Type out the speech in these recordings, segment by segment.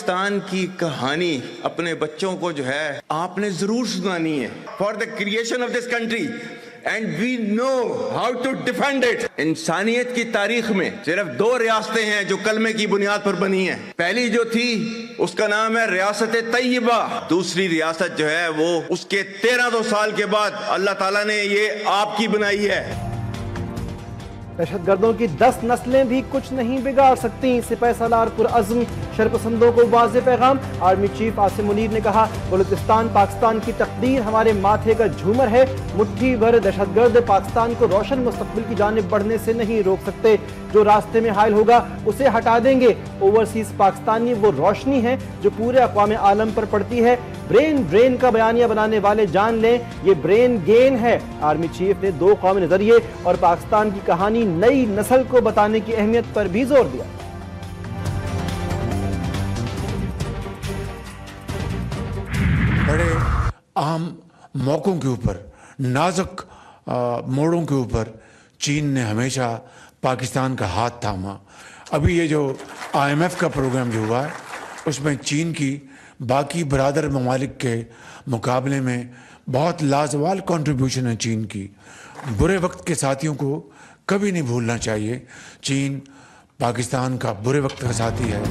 पाकिस्तान की कहानी अपने बच्चों को जो है आपने जरूर सुनानी है, for the creation of this country, and we know how to defend it. इंसानियत की तारीख में सिर्फ 2 रियासतें हैं जो कलमे की बुनियाद पर बनी हैं। पहली जो थी उसका नाम है रियासत तैयबा, दूसरी रियासत जो है वो उसके 1300 साल के बाद अल्लाह ताला ने ये आपकी बनाई है। दहशतगर्दों की 10 नस्लें भी कुछ नहीं बिगाड़ सकती। सिपाही सालार पुरअज़्म शरपसंदों को वाज़ेह पैगाम। आर्मी चीफ आसिम मुनीर ने कहा, बलूचिस्तान पाकिस्तान की तकदीर हमारे माथे का झूमर है। मुट्ठी भर दहशतगर्द पाकिस्तान को रोशन मुस्तकबिल की जानिब बढ़ने से नहीं रोक सकते। जो रास्ते में हायल होगा उसे हटा देंगे। ओवरसीज पाकिस्तानी वो रोशनी है जो पूरे अक़वाम आलम पर पड़ती है। ब्रेन ड्रेन का बयानिया बनाने वाले जान लें, ये ब्रेन गेन है। आर्मी चीफ ने 2 कौमी नजरिए और पाकिस्तान की कहानी नई नस्ल को बताने की अहमियत पर भी जोर दिया। बड़े अहम मौकों के ऊपर, नाजुक मोड़ों के ऊपर चीन ने हमेशा पाकिस्तान का हाथ थामा। अभी ये जो IMF का प्रोग्राम जो हुआ है उसमें चीन की बाकी बरादर ममालिक के मुकाबले में बहुत लाजवाब कंट्रीब्यूशन है चीन की। बुरे वक्त के साथियों को कभी नहीं भूलना चाहिए। चीन पाकिस्तान का बुरे वक्त का साथी है।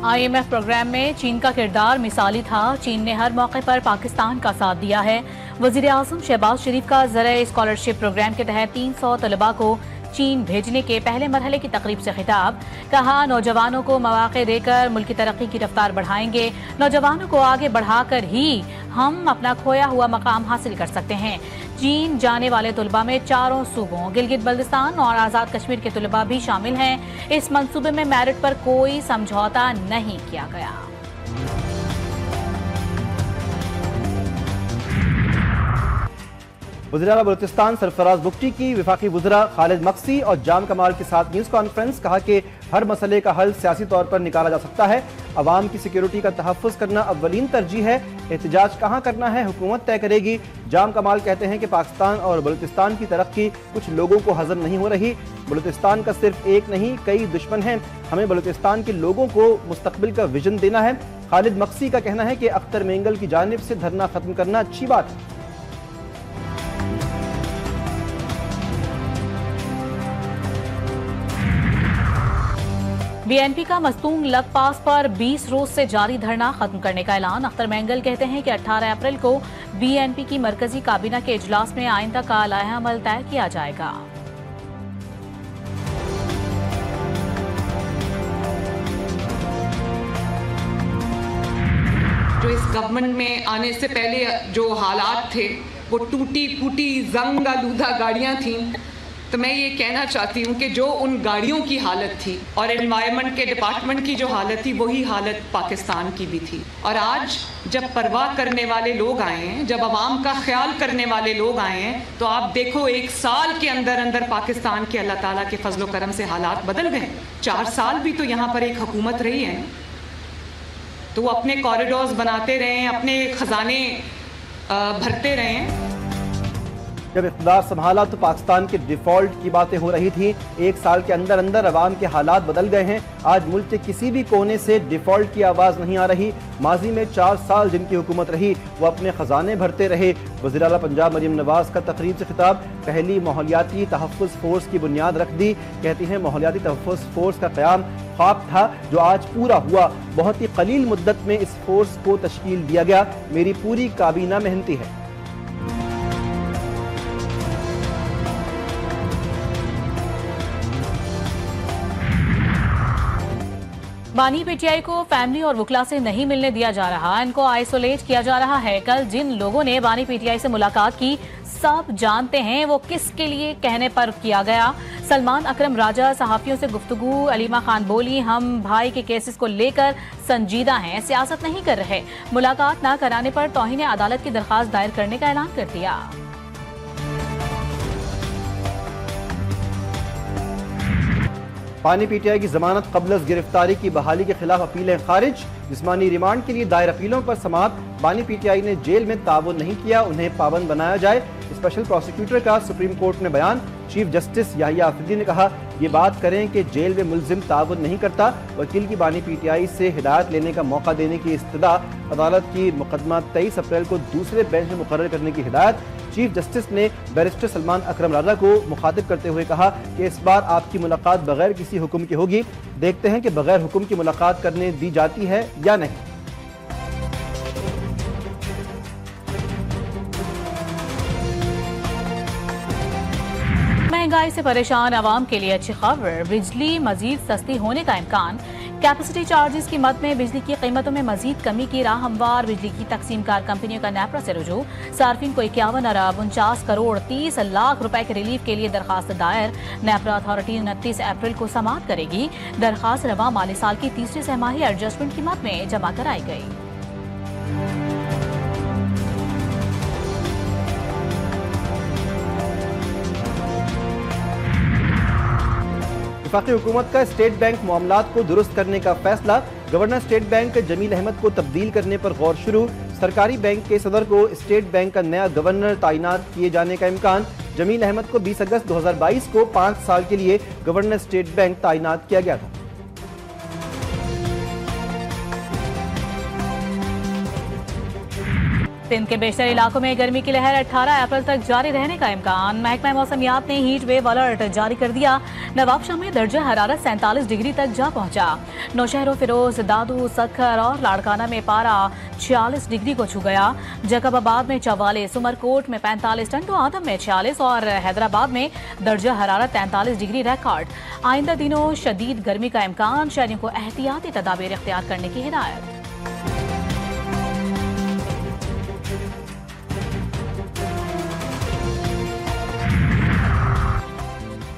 IMF प्रोग्राम में चीन का किरदार मिसाली था। चीन ने हर मौके पर पाकिस्तान का साथ दिया है। वज़ीर आज़म शहबाज शरीफ का ज़राए स्कॉलरशिप प्रोग्राम के तहत 300 तलबा को चीन भेजने के पहले मरहले की तकरीब से खिताब। कहा, नौजवानों को मौक़े देकर मुल्क की तरक्की की रफ्तार बढ़ाएंगे। नौजवानों को आगे बढ़ाकर ही हम अपना खोया हुआ मकाम हासिल कर सकते हैं। चीन जाने वाले तलबा में 4 सूबों गिलगित बल्तिस्तान और आज़ाद कश्मीर के तलबा भी शामिल हैं। इस मंसूबे में मेरिट पर कोई समझौता नहीं किया गया। वज़ीर आला बलूचिस्तान सरफराज बुगटी की वफाकी वज़रा खालिद मक्सी और जाम कमाल के साथ न्यूज़ कॉन्फ्रेंस। कहा कि हर मसले का हल सियासी तौर पर निकाला जा सकता है। अवाम की सिक्योरिटी का तहफ़्फ़ुज़ करना अव्वलीन तरजीह है। एहतजाज कहाँ करना है हुकूमत तय करेगी। जाम कमाल कहते हैं कि पाकिस्तान और बलूचिस्तान की तरक्की कुछ लोगों को हज़म नहीं हो रही। बलूचिस्तान का सिर्फ एक नहीं कई दुश्मन हैं। हमें बलूचिस्तान के लोगों को मुस्तकबिल का विजन देना है। खालिद मक्सी का कहना है कि अख्तर मेंगल की जानिब से धरना ख़त्म करना अच्छी बात है। BNP का मस्तूम लग पास पर 20 रोज से जारी धरना खत्म करने का ऐलान। अख्तर मेंगल कहते हैं कि 18 अप्रैल को BNP की मरकजी काबीना के इजलास में आइंदा का लाया अमल तय किया जाएगा। जो इस गवर्नमेंट में आने से पहले जो हालात थे वो टूटी फूटी जंग आलूदा गाड़ियां थीं, तो मैं ये कहना चाहती हूँ कि जो उन गाड़ियों की हालत थी और एनवायरनमेंट के डिपार्टमेंट की जो हालत थी वही हालत पाकिस्तान की भी थी। और आज जब परवाह करने वाले लोग आए हैं, जब आवाम का ख्याल करने वाले लोग आए हैं, तो आप देखो 1 साल के अंदर अंदर पाकिस्तान के अल्लाह ताला के फजलो करम से हालात बदल गए। 4 साल भी तो यहाँ पर एक हुकूमत रही है, तो वो अपने कॉरिडोर्स बनाते रहे, अपने खजाने भरते रहे। जब इक़्तिदार संभाला तो पाकिस्तान के डिफॉल्ट की बातें हो रही थी। 1 साल के अंदर अंदर अवाम के हालात बदल गए हैं। आज मुल्क के किसी भी कोने से डिफॉल्ट की आवाज़ नहीं आ रही। माजी में 4 साल जिनकी हुकूमत रही वो अपने ख़जाने भरते रहे। वज़ीर आला पंजाब मरीम नवाज़ का तकरीब से खिताब। पहली माहौलियाती तहफ़्फ़ुज़ फोर्स की बुनियाद रख दी। कहती हैं, माहौलियाती तहफ़्फ़ुज़ फोर्स का क़याम ख्वाब था जो आज पूरा हुआ। बहुत ही कलील मुद्दत में इस फोर्स को तश्कील दिया गया। मेरी पूरी काबीना मेहनती है। बानी पीटीआई को फैमिली और वकला से नहीं मिलने दिया जा रहा, इनको आइसोलेट किया जा रहा है। कल जिन लोगों ने बानी पीटीआई से मुलाकात की सब जानते हैं वो किसके लिए कहने पर किया गया। सलमान अकरम राजा सहाफियों से गुफ्तगू। अलीमा खान बोली, हम भाई के केसेस को लेकर संजीदा हैं, सियासत नहीं कर रहे। मुलाकात न कराने पर तौहीन अदालत की दरखास्त दायर करने का ऐलान कर दिया। बानी पीटीआई की जमानत कबल गिरफ्तारी की बहाली के खिलाफ अपीलें खारिज। जिस्मानी रिमांड के लिए दायर अपीलों पर समाअत। बानी पीटीआई ने जेल में ताउन नहीं किया, उन्हें पाबंद बनाया जाए। स्पेशल प्रोसिक्यूटर का सुप्रीम कोर्ट में बयान। चीफ जस्टिस याहिया अफरीदी ने कहा, ये बात करें कि जेल में मुलजिम ताउन नहीं करता। वकील की बानी PTI से हिदायत लेने का मौका देने की इस्तदा। अदालत की मुकदमा 23 अप्रैल को दूसरे बेंच में मुकर्रर करने की हिदायत। चीफ जस्टिस ने बैरिस्टर सलमान अकरम राजा को मुखातिब करते हुए कहा कि इस बार आपकी मुलाकात बगैर किसी हुक्म के होगी। देखते हैं कि बगैर हुक्म की मुलाकात करने दी जाती है या नहीं। महंगाई से परेशान आवाम के लिए अच्छी खबर, बिजली मजीद सस्ती होने का इम्कान। कैपेसिटी चार्जेस की मद में बिजली की कीमतों में मजीद कमी की राह हमवार। बिजली की तकसीमकार कंपनियों का नेपरा से रुजू। सार्फिन को 51 अरब 49 करोड़ 30 लाख रुपए के रिलीफ के लिए दरखास्त दायर। नेपरा अथॉरिटी 29 अप्रैल को समाअत करेगी। दरखास्त रवा माली साल की तीसरी सहमाही एडजस्टमेंट की मद में जमा कराई गई। वफाकी हुकूमत का स्टेट बैंक मामलात को दुरुस्त करने का फैसला। Governor state bank Jamil Ahmed को तब्दील करने पर गौर शुरू। सरकारी बैंक के सदर को स्टेट बैंक का नया गवर्नर तैनात किए जाने का इम्कान। जमील अहमद को 20 अगस्त 2022 को 5 साल के लिए गवर्नर स्टेट बैंक तैनात किया गया था। सिंध के बेशतर इलाकों में गर्मी की लहर 18 अप्रैल तक जारी रहने का इम्कान। महकमा मौसमियात ने हीट वेव अलर्ट जारी कर दिया। नवाबशाह में दर्जा हरारत 47 डिग्री तक जा पहुंचा। नौशहर, फिरोज, दादू, सक्खर और लाड़काना में पारा 46 डिग्री को छू गया। जैकबाबाद में 44, उमरकोट में 45, टंडो आदम में 46 और हैदराबाद में दर्जा हरारत 43 डिग्री रिकॉर्ड। आइंदा दिनों शदीद गर्मी का इम्कान। शहरियों को एहतियाती तदाबीर इख्तियार करने की हिदायत।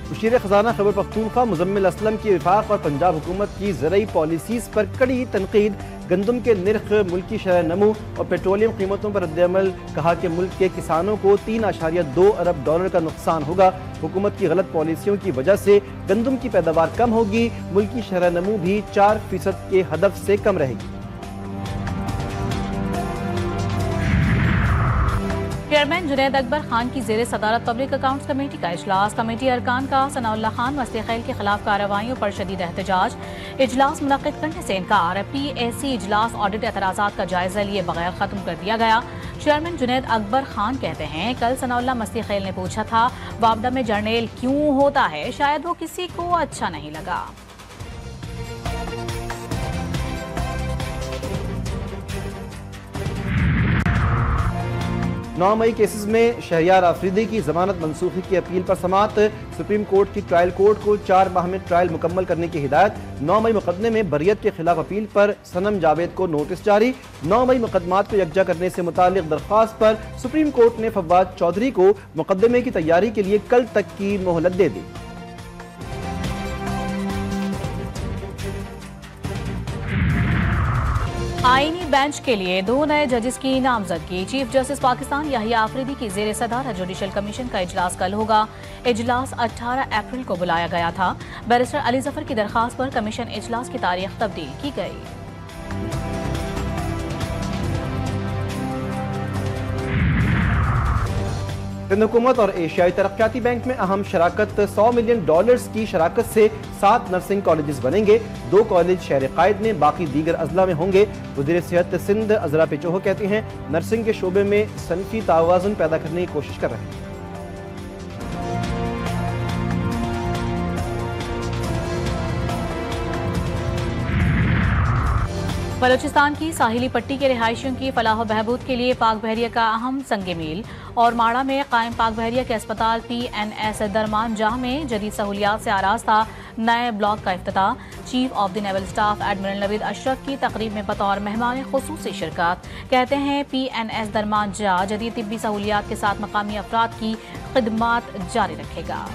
वज़ीर ख़ज़ाना खैबर पख्तूनख्वा मुज़म्मिल असलम की वफाक और पंजाब हुकूमत की ज़रई पॉलिसीज़ पर कड़ी तनकीद। गंदम के निर्ख, मुल्की शरह नमू और पेट्रोलियम कीमतों पर रद्द-ए-अमल। कहा कि मुल्क के किसानों को 3.2 अरब डॉलर का नुकसान होगा। हुकूमत की गलत पॉलिसियों की वजह से गंदम की पैदावार कम होगी। मुल्की शरह नमू भी 4% के हदफ से कम रहेगी। चेयरमैन जुनैद अकबर खान की जेर सदारत पब्लिक अकाउंट्स कमेटी का इजलास। कमेटी अरकान का सनाउल्लाह खान मस्ती खैल के खिलाफ कार्रवाइयों पर शदीद एहतजाज। इजलास मुनक्किद करने से इनकार। PAC इजलास ऑडिट एतराज़ात का जायजा लिए बगैर खत्म कर दिया गया। चेयरमैन जुनैद अकबर खान कहते हैं, कल सनाउल्लाह मस्ती खैल ने पूछा था वापडा में जर्नेल क्यों होता है, शायद वो किसी को अच्छा नहीं लगा। 9 मई केसेस में शहरियार आफरीदी की जमानत मनसूखी की अपील पर समाअत। सुप्रीम कोर्ट की ट्रायल कोर्ट को 4 माह में ट्रायल मुकम्मल करने की हिदायत। 9 मई मुकदमे में बरियत के खिलाफ अपील पर सनम जावेद को नोटिस जारी। 9 मई मुकदमात को यकजा करने से मुतालिक दरख्वास्त पर सुप्रीम कोर्ट ने फवाद चौधरी को मुकदमे की तैयारी के लिए कल तक की मोहलत दे दी। आईनी बेंच के लिए 2 नए जजेस की नामजदगी। चीफ जस्टिस पाकिस्तान याहिया आफरीदी की जेर सदारत जुडिशल कमीशन का इजलास कल होगा। इजलास 18 अप्रैल को बुलाया गया था। बैरिस्टर अली जफर की दरखास्त पर कमीशन इजलास की तारीख तब्दील की गई। सिंध हुकूमत और एशियाई तरक्याती बैंक में अहम शराकत। $100 मिलियन की शराकत से 7 नर्सिंग कॉलेजेस बनेंगे। 2 कॉलेज शहर कायद में, बाकी दीगर अजला में होंगे। वज़ीर सेहत सिंध अजरा पेचोहो कहते हैं, नर्सिंग के शोबे में सनफी तावाज़ुन पैदा करने की कोशिश कर रहे हैं। बलूचिस्तान की साहिली पट्टी के रिहायशियों की फलाह बहबूद के लिए पाक बहरिया का अहम संग मील। और माड़ा में कायम पाक बहरिया के अस्पताल PNS दरमान जहाँ में जदीद सहूलियात से आरास्ता नए ब्लॉक का इफ्तिताह। Chief of the naval staff admiral Naveed Ashraf की तकरीब में बतौर मेहमान खुसूसी शिरकत। कहते हैं PNS दरमान जहाँ जदीद तिब्बी सहूलियात के साथ मकामी अफराद की खिदमात जारी रखेगा।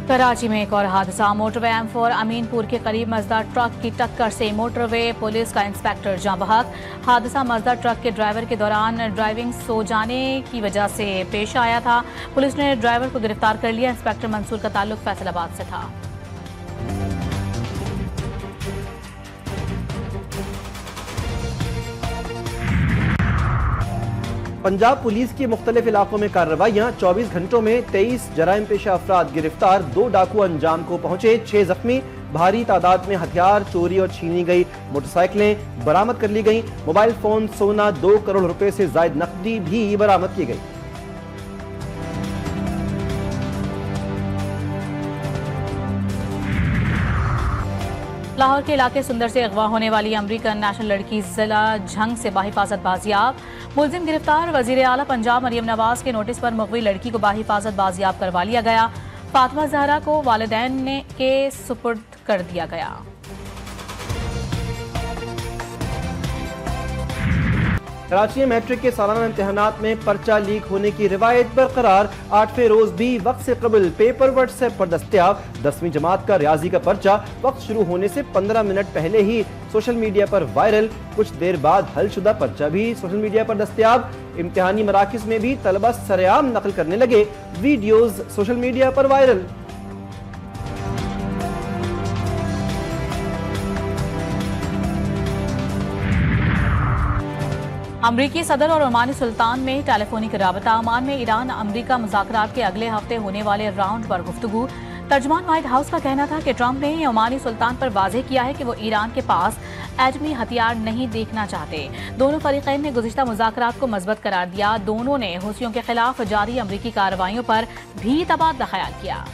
कराची में एक और हादसा। मोटरवे M4 अमीनपुर के करीब मजदा ट्रक की टक्कर से मोटरवे पुलिस का इंस्पेक्टर जाँ बहक। हादसा मजदा ट्रक के ड्राइवर के दौरान ड्राइविंग सो जाने की वजह से पेश आया था। पुलिस ने ड्राइवर को गिरफ्तार कर लिया। इंस्पेक्टर मंसूर का ताल्लुक फैसलाबाद से था। पंजाब पुलिस के मुख्तलिफ इलाकों में कार्रवाइयां, 24 घंटों में 23 जराइम पेशा अफराद गिरफ्तार, 2 डाकू अंजाम को पहुंचे, 6 जख्मी, भारी तादाद में हथियार चोरी और छीनी गई मोटरसाइकिलें बरामद कर ली गई, मोबाइल फोन, सोना, 2 करोड़ रुपए से जायद नकदी भी बरामद की गई। लाहौर के इलाके सुंदर से अगवा होने वाली अमेरिकन नेशनल लड़की जिला झंग से बाहिफाजत बाजियाब, मुलजिम गिरफ्तार, वजीर आला पंजाब मरियम नवाज के नोटिस पर मुगवी लड़की को बाहिफाजत बाजियाब करवा लिया गया, फातिमा जहरा को वालिदैन के सुपुर्द कर दिया गया। कराची में मैट्रिक के सालाना इम्तिहानात में पर्चा लीक होने की रिवायत बरकरार, 8वें रोज भी वक्त से कबल पेपर व्हाट्सएप पर दस्तयाब, 10वीं जमात का रियाजी का पर्चा वक्त शुरू होने से 15 मिनट पहले ही सोशल मीडिया पर वायरल, कुछ देर बाद हलशुदा पर्चा भी सोशल मीडिया पर दस्तयाब, इम्तिहानी मराकिज में भी तलबा सरेआम नकल करने लगे, वीडियोज सोशल मीडिया पर वायरल। अमरीकी सदर और ओमानी सुल्तान में टेलीफोनिक राबता, ओमान में ईरान अमरीका मुज़ाकरात के अगले हफ्ते होने वाले राउंड पर गुफ्तगू। तर्जमान व्हाइट हाउस का कहना था कि ट्रंप ने ओमानी सुल्तान पर वाज़ेह किया है कि वो ईरान के पास एटमी हथियार नहीं देखना चाहते। दोनों फरीकैन ने गुज़िश्ता मुज़ाकरात को मज़बूत करार दिया, दोनों ने हुसियों के खिलाफ जारी अमरीकी कार्रवाइयों पर भी तबादला ख्याल किया।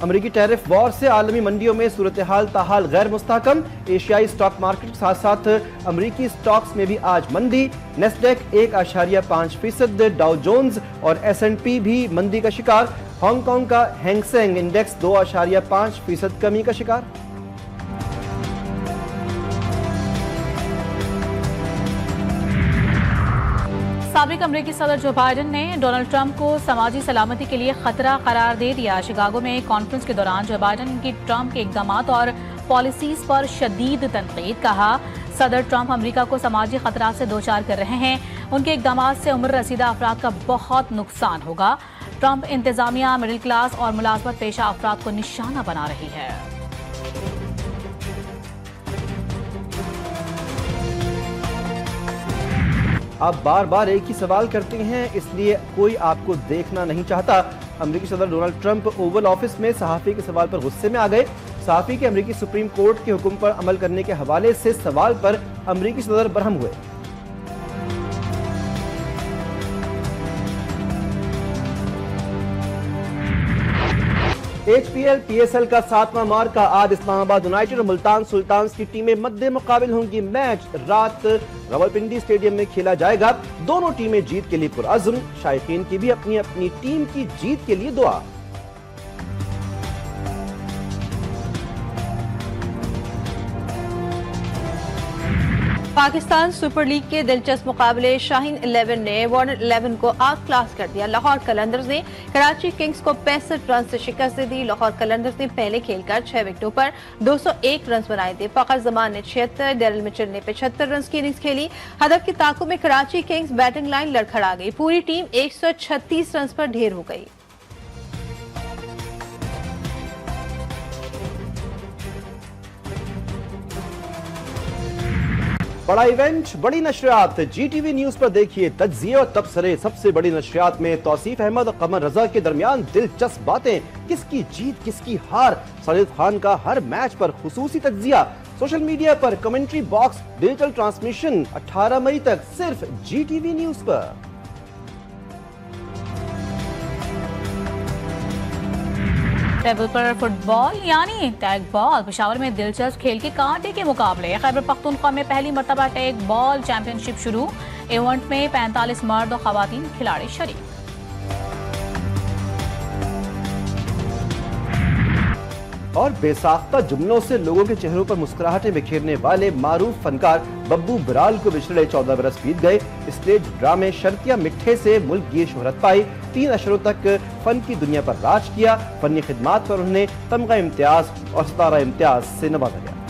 अमेरिकी टैरिफ वॉर से आलमी मंडियों में सूरत हाल ताहाल गैर मुस्तहकम, एशियाई स्टॉक मार्केट के साथ साथ अमेरिकी स्टॉक्स में भी आज मंदी, नेस्डेक 1.5%, डाउ जोन्स और S&P भी मंदी का शिकार, हांगकांग का हैंग सेंग इंडेक्स 2.5% कमी का शिकार। साबिक अमरीकी सदर जो बाइडेन ने डोनाल्ड ट्रंप को समाजी सलामती के लिए खतरा करार दे दिया। शिकागो में एक कॉन्फ्रेंस के दौरान जो बाइडेन की ट्रंप के इकदामात और पॉलिसीज पर शदीद तनकीद, कहा सदर ट्रंप अमेरिका को समाजी खतरात से दोचार कर रहे हैं, उनके इकदामात से उम्र रसीदा अफराद का बहुत नुकसान होगा। ट्रंप इंतजामिया मिडिल क्लास और मुलाजमत पेशा अफराद को निशाना बना रही है। आप बार बार एक ही सवाल करते हैं, इसलिए कोई आपको देखना नहीं चाहता। अमेरिकी सदर डोनाल्ड ट्रंप ओवल ऑफिस में सहाफ़ी के सवाल पर गुस्से में आ गए। सहाफ़ी के अमेरिकी सुप्रीम कोर्ट के हुक्म पर अमल करने के हवाले से सवाल पर अमेरिकी सदर बरहम हुए। HPL PSL का 7वां मार्का आज इस्लामाबाद यूनाइटेड और मुल्तान सुल्तान्स की टीमें मद्दे मुकाबिल होंगी। मैच रात रावलपिंडी स्टेडियम में खेला जाएगा। दोनों टीमें जीत के लिए पुरअज़्म, शायकीन की भी अपनी अपनी टीम की जीत के लिए दुआ। पाकिस्तान सुपर लीग के दिलचस्प मुकाबले शाहीन 11 ने वार्नर 11 को आउट क्लास कर दिया। लाहौर कलंदर्स ने कराची किंग्स को 65 रन से शिकस्त दे दी। लाहौर कलंदर्स ने पहले खेलकर 6 विकेटों पर 201 रन बनाए थे। फखर जमान ने 76, डेरिल मिचेल ने 75 रन की इनिंग्स खेली। हदफ की ताकों में कराची किंग्स बैटिंग लाइन लड़खड़ा गई। पूरी टीम 136 रन पर ढेर हो गई। बड़ा इवेंट, बड़ी नशरियात, GTV न्यूज पर देखिए तज्जिए और तबसरे। सबसे बड़ी नशरियात में तौसीफ अहमद और कमर रजा के दरमियान दिलचस्प बातें, किसकी जीत किसकी हार, साजिद खान का हर मैच पर खुसूसी तज्जिया, सोशल मीडिया पर कमेंट्री बॉक्स, डिजिटल ट्रांसमिशन 18 मई तक सिर्फ GTV न्यूज पर। टेबल पर फुटबॉल यानी टैग बॉल, पेशावर में दिलचस्प खेल के कांटे के मुकाबले। खैबर पख्तूनख्वा में पहली मर्तबा टैग बॉल चैंपियनशिप शुरू। इवेंट में 45 मर्द और खवातीन खिलाड़ी शरीक। और बेसाख्ता जुमलों से लोगों के चेहरों पर मुस्कुराहटें बिखेरने वाले मारूफ फनकार बब्बू बराल को पिछले 14 बरस बीत गए। स्टेज ड्रामे शर्तिया मिठ्ठे से मुल्क की शोहरत पाई। 3 अशरों तक फन की दुनिया पर राज किया। फनी खिदमात पर उन्हें तमगा इम्तियाज और सितारा इम्तियाज से नवाजा गया।